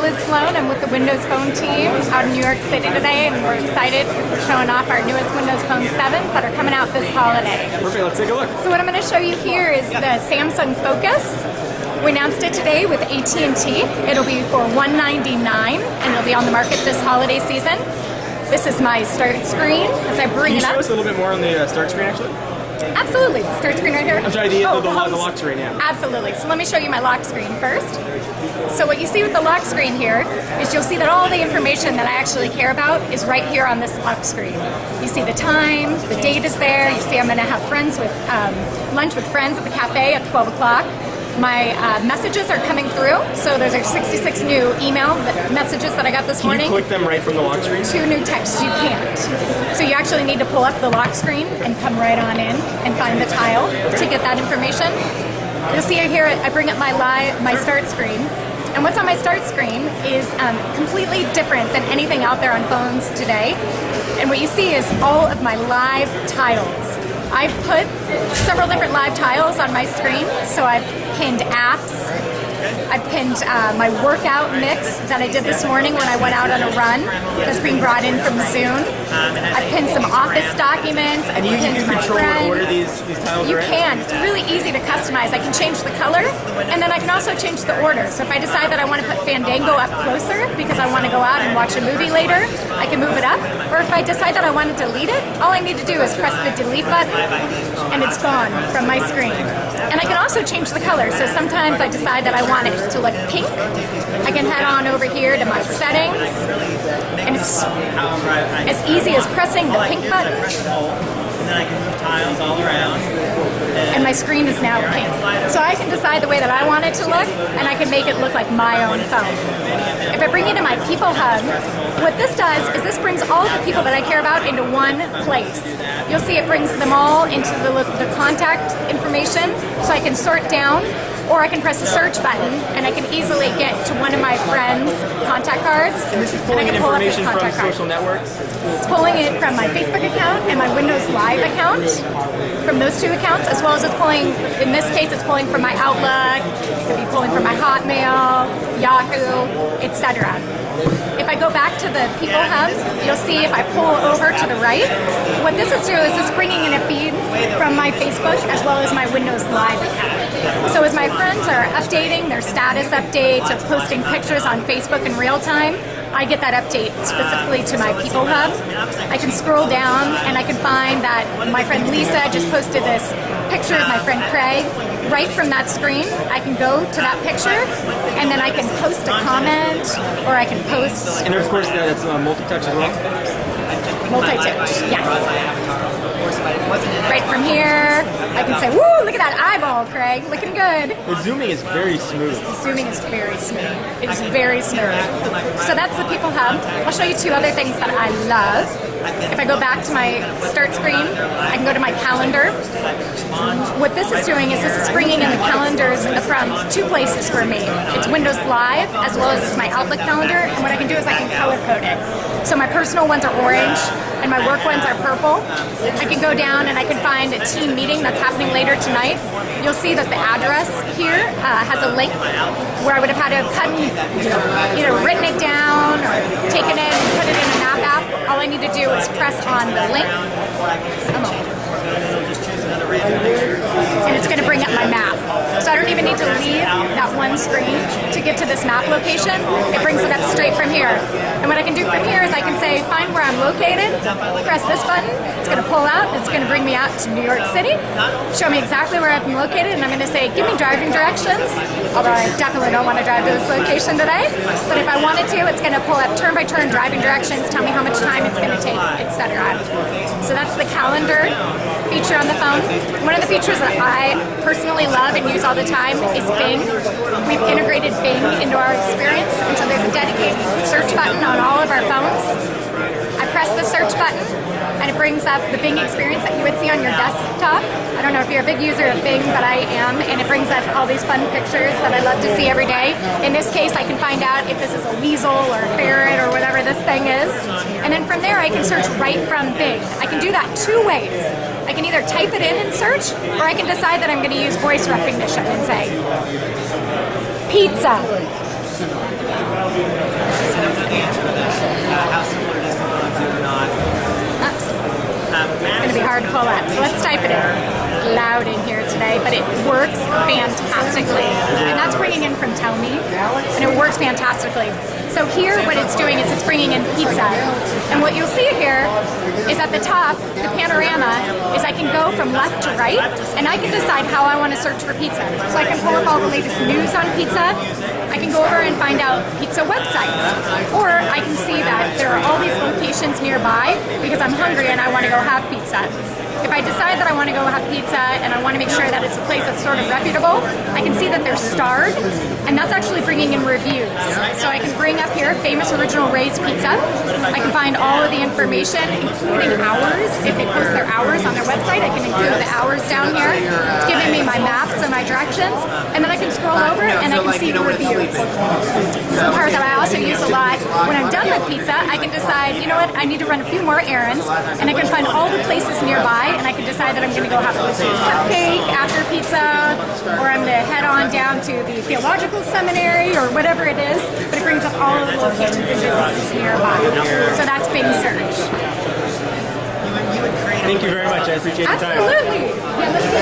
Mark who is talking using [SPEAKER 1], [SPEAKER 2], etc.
[SPEAKER 1] Liz Sloan. I'm with the Windows Phone team out in New York City today, and we're excited because we're showing off our newest Windows Phone 7s that are coming out this holiday.
[SPEAKER 2] Perfect, let's take a look.
[SPEAKER 1] So what I'm going to show you here is the Samsung Focus. We announced it today with AT&T. It'll be for $199, and it'll be on the market this holiday season. This is my start screen as I bring it up.
[SPEAKER 2] Can you show us a little bit more on the start screen, actually?
[SPEAKER 1] Absolutely. Start screen right here.
[SPEAKER 2] I'm sorry, the lock screen, yeah.
[SPEAKER 1] Absolutely. So let me show you my lock screen first. So what you see with the lock screen here is you'll see that all the information that I actually care about is right here on this lock screen. You see the time, the date is there. You see I'm going to have lunch with friends at the cafe at 12 o'clock. My messages are coming through, so there's 66 new email messages that I got this morning.
[SPEAKER 2] Can you click them right from the lock screen?
[SPEAKER 1] 2 new texts, you can't. So you actually need to pull up the lock screen and come right on in and find the tile to get that information. You'll see here I bring up my start screen. And what's on my start screen is completely different than anything out there on phones today. And what you see is all of my live tiles. I've put several different live tiles on my screen, so I've pinned apps. I've pinned my workout mix that I did this morning when I went out on a run that's being brought in from Zune. I've pinned some office documents.
[SPEAKER 2] And you control what order these tiles
[SPEAKER 1] You
[SPEAKER 2] are in?
[SPEAKER 1] can. It's really easy to customize. I can change the color, and then I can also change the order. So if I decide that I want to put Fandango up closer because I want to go out and watch a movie later, I can move it up. Or if I decide that I want to delete it, all I need to do is press the delete button, and it's gone from my screen. And I can also change the color. So sometimes I decide that I want it to look pink. I can head on over here to my settings, and it's as easy as pressing the pink button.
[SPEAKER 3] And then I can move tiles all around.
[SPEAKER 1] And my screen is now pink. So I can decide the way that I want it to look, and I can make it look like my own phone. If I bring it to my People Hub, what this does is this brings all the people that I care about into one place. You'll see it brings them all into the contact information, so I can sort down, or I can press the search button, and I can easily get to one of my friends' contact cards.
[SPEAKER 2] And this is pulling in information from social networks?
[SPEAKER 1] It's pulling it from my Facebook account and my Windows Live account, from those 2 accounts, as well as it's pulling, in this case, it's pulling from my Outlook, it could be pulling from my Hotmail, Yahoo, etc. If I go back to the People Hub, you'll see if I pull over to the right, what this is doing is it's bringing in a feed from my Facebook as well as my Windows Live account. So as my friends are updating their status updates or posting pictures on Facebook in real time, I get that update specifically to my People Hub. I can scroll down and I can find that my friend Lisa just posted this picture of my friend Craig. Right from that screen, I can go to that picture, and then I can post a comment, or I can post...
[SPEAKER 2] And of course, that's multi-touch as well?
[SPEAKER 1] Multi-touch, yes. Right from here, I can say, woo, look at that eyeball, Craig, looking good.
[SPEAKER 2] The zooming is very smooth.
[SPEAKER 1] Zooming is very smooth. It is very smooth. So that's the People Hub. I'll show you 2 other things that I love. If I go back to my start screen, I can go to my calendar. What this is doing is this is bringing in the calendars from 2 places for me. It's Windows Live as well as it's my Outlook calendar, and what I can do is I can color code it. So my personal ones are orange and my work ones are purple. I can go down and I can find a team meeting that's happening later tonight. You'll see that the address here has a link where I would have had to have cut and either written it down or taken it and put it in a map app. All I need to do is press on the link. And it's going to bring up my map. So I don't even need to leave that one screen to get to this map location. It brings it up straight from here. And what I can do from here is I can say, find where I'm located, press this button, it's going to pull out, it's going to bring me out to New York City, show me exactly where I'm located, and I'm going to say, give me driving directions, although I definitely don't want to drive to this location today, but if I wanted to, it's going to pull up turn-by-turn driving directions, tell me how much time it's going to take, etc. So that's the calendar feature on the phone. One of the features that I personally love and use all the time is Bing. We've integrated Bing into our experience, and so there's a dedicated search button on all of our phones. I press the search button, and it brings up the Bing experience that you would see on your desktop. I don't know if you're a big user of Bing, but I am, and it brings up all these fun pictures that I love to see every day. In this case, I can find out if this is a weasel or a ferret or whatever this thing is. And then from there, I can search right from Bing. I can do that 2 ways. I can either type it in and search, or I can decide that I'm going to use voice recognition and say, pizza.
[SPEAKER 3] I don't know the answer to that. How similar it is to Philips or not.
[SPEAKER 1] It's going to be hard to pull up. So let's type it in. It's loud in here today, but it works fantastically. And that's bringing in from Tell Me, and it works fantastically. So here, what it's doing is it's bringing in pizza. And what you'll see here is at the top, the panorama, is I can go from left to right, and I can decide how I want to search for pizza. So I can pull up all the latest news on pizza. I can go over and find out pizza websites. Or I can see that there are all these locations nearby because I'm hungry and I want to go have pizza. If I decide that I want to go have pizza and I want to make sure that it's a place that's sort of reputable, I can see that they're starred, and that's actually bringing in reviews. So I can bring up here Famous Original Ray's Pizza. I can find all of the information, including hours. If they post their hours on their website, I can include the hours down here. It's giving me my maps and my directions, and then I can scroll over and I can see the reviews. Some part that I also use a lot, when I'm done with pizza, I can decide, you know what, I need to run a few more errands, and I can find all the places nearby, and I can decide that I'm going to go have a cupcake after pizza, or I'm going to head on down to the theological seminary, or whatever it is, but it brings up all of the locations and businesses nearby. So that's Bing Search.
[SPEAKER 2] Thank you very much. I appreciate your time.
[SPEAKER 1] Absolutely. Yeah, let's do